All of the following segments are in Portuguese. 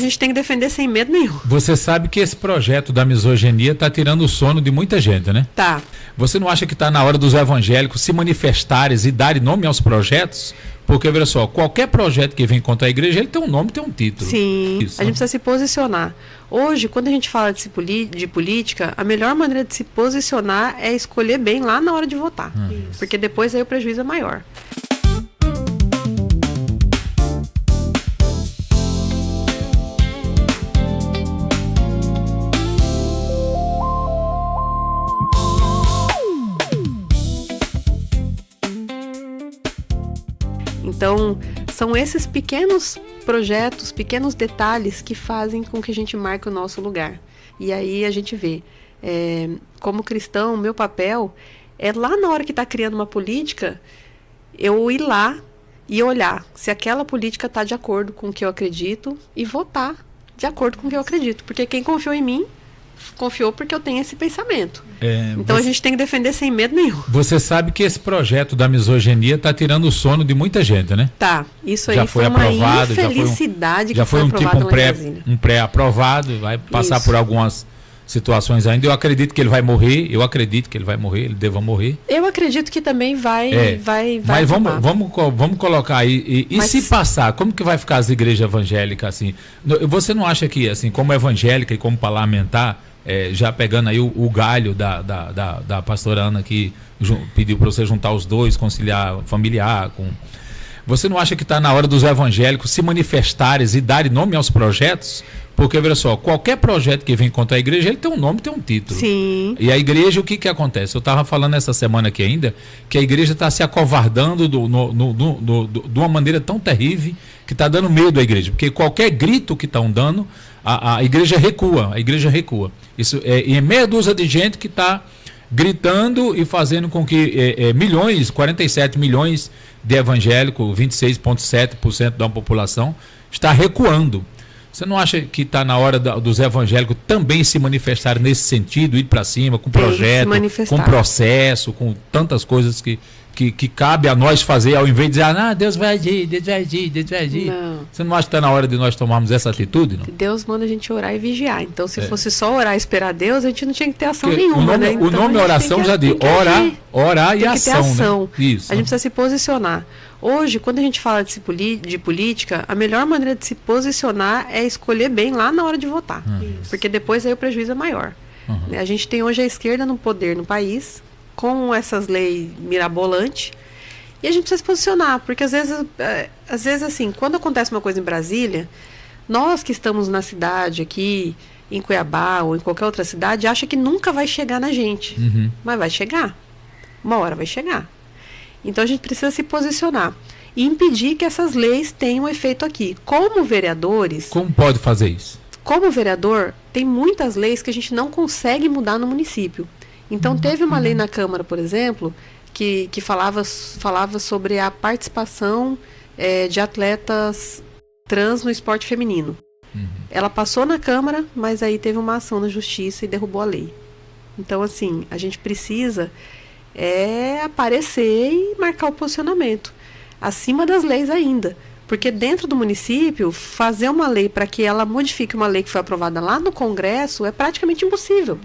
gente tem que defender sem medo nenhum. Você sabe que esse projeto da misoginia está tirando o sono de muita gente, né? Tá. Você não acha que está na hora dos evangélicos se manifestarem e darem nome aos projetos? Porque, olha só, qualquer projeto que vem contra a igreja, ele tem um nome, tem um título. Sim, Isso, a gente precisa se posicionar. Hoje, quando a gente fala de política, a melhor maneira de se posicionar é escolher bem lá na hora de votar. Porque depois aí o prejuízo é maior. Então, são esses pequenos projetos, pequenos detalhes que fazem com que a gente marque o nosso lugar. E aí a gente vê, como cristão, o meu papel é lá na hora que está criando uma política, eu ir lá e olhar se aquela política está de acordo com o que eu acredito e votar de acordo com o que eu acredito. Porque quem confiou em mim, confiou porque eu tenho esse pensamento. Então a gente tem que defender sem medo nenhum. Você sabe que esse projeto da misoginia está tirando o sono de muita gente, né? Tá, isso aí já foi uma aprovado, infelicidade já foi um tipo um pré-aprovado, vai passar Isso. por algumas situações ainda. Eu acredito que ele vai morrer, ele deva morrer. Eu acredito que também vai Mas vamos colocar aí, e se passar, como que vai ficar as igrejas evangélicas assim? Você não acha que, assim, como evangélica e como parlamentar, já pegando aí o galho da pastora Ana, que pediu para você juntar os dois, conciliar familiar com... Você não acha que está na hora dos evangélicos se manifestarem e darem nome aos projetos? Porque, olha só, qualquer projeto que vem contra a igreja, ele tem um nome, tem um título. Sim. E a igreja, o que acontece? Eu estava falando essa semana aqui ainda, que a igreja está se acovardando de uma maneira tão terrível que está dando medo à igreja. Porque qualquer grito que estão dando, a igreja recua, Isso é meia dúzia de gente que está gritando e fazendo com que 47 milhões de evangélicos, 26,7% da população, está recuando. Você não acha que está na hora dos evangélicos também se manifestarem nesse sentido, ir para cima, com projeto, com processo, com tantas coisas que cabe a nós fazer, ao invés de dizer, Deus vai agir. Não. Você não acha que está na hora de nós tomarmos essa atitude? Não? Deus manda a gente orar e vigiar. Então, se fosse só orar e esperar Deus, a gente não tinha que ter ação nenhuma. O nome oração já diz, orar e ação. Né? Isso. A gente precisa se posicionar. Hoje, quando a gente fala de política, a melhor maneira de se posicionar é escolher bem lá na hora de votar. Porque depois aí o prejuízo é maior. A gente tem hoje a esquerda no poder no país, com essas leis mirabolantes, e a gente precisa se posicionar, porque às vezes assim, quando acontece uma coisa em Brasília, nós que estamos na cidade aqui, em Cuiabá ou em qualquer outra cidade, acha que nunca vai chegar na gente. Mas vai chegar. Uma hora vai chegar. Então a gente precisa se posicionar e impedir que essas leis tenham efeito aqui. Como vereadores... Como pode fazer isso? Como vereador, tem muitas leis que a gente não consegue mudar no município. Então teve uma lei na Câmara, por exemplo, que falava sobre a participação de atletas trans no esporte feminino. Ela passou na Câmara, mas aí teve uma ação na Justiça e derrubou a lei. Então, assim, a gente precisa aparecer e marcar o posicionamento, acima das leis ainda. Porque dentro do município, fazer uma lei para que ela modifique uma lei que foi aprovada lá no Congresso é praticamente impossível.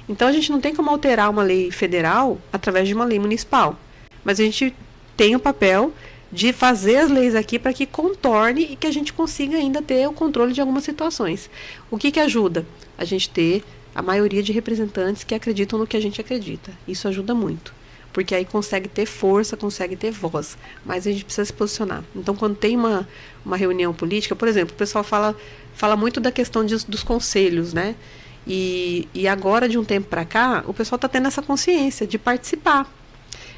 Então a gente não tem como alterar uma lei federal através de uma lei municipal. Mas a gente tem o papel de fazer as leis aqui para que contorne e que a gente consiga ainda ter o controle de algumas situações. O que ajuda? A gente ter a maioria de representantes que acreditam no que a gente acredita. Isso ajuda muito. Porque aí consegue ter força, consegue ter voz. Mas a gente precisa se posicionar. Então, quando tem uma reunião política, por exemplo, o pessoal fala muito da questão dos conselhos, né? E agora, de um tempo para cá, o pessoal está tendo essa consciência de participar.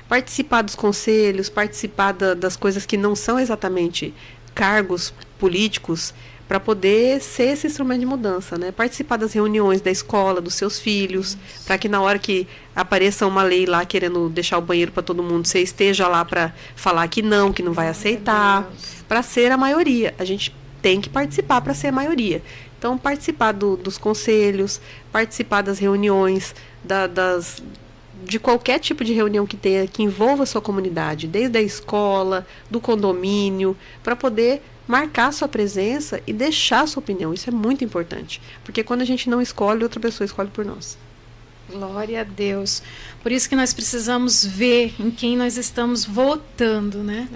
Participar dos conselhos, participar das coisas que não são exatamente cargos políticos, para poder ser esse instrumento de mudança, né? Participar das reuniões da escola, dos seus filhos, para que na hora que apareça uma lei lá querendo deixar o banheiro para todo mundo, você esteja lá para falar que não vai aceitar, para ser a maioria. A gente tem que participar para ser a maioria. Então, participar dos conselhos, participar das reuniões, de qualquer tipo de reunião que envolva a sua comunidade, desde a escola, do condomínio, para poder marcar sua presença e deixar sua opinião. Isso é muito importante, porque quando a gente não escolhe, outra pessoa escolhe por nós. Glória a Deus. Por isso que nós precisamos ver em quem nós estamos votando, né?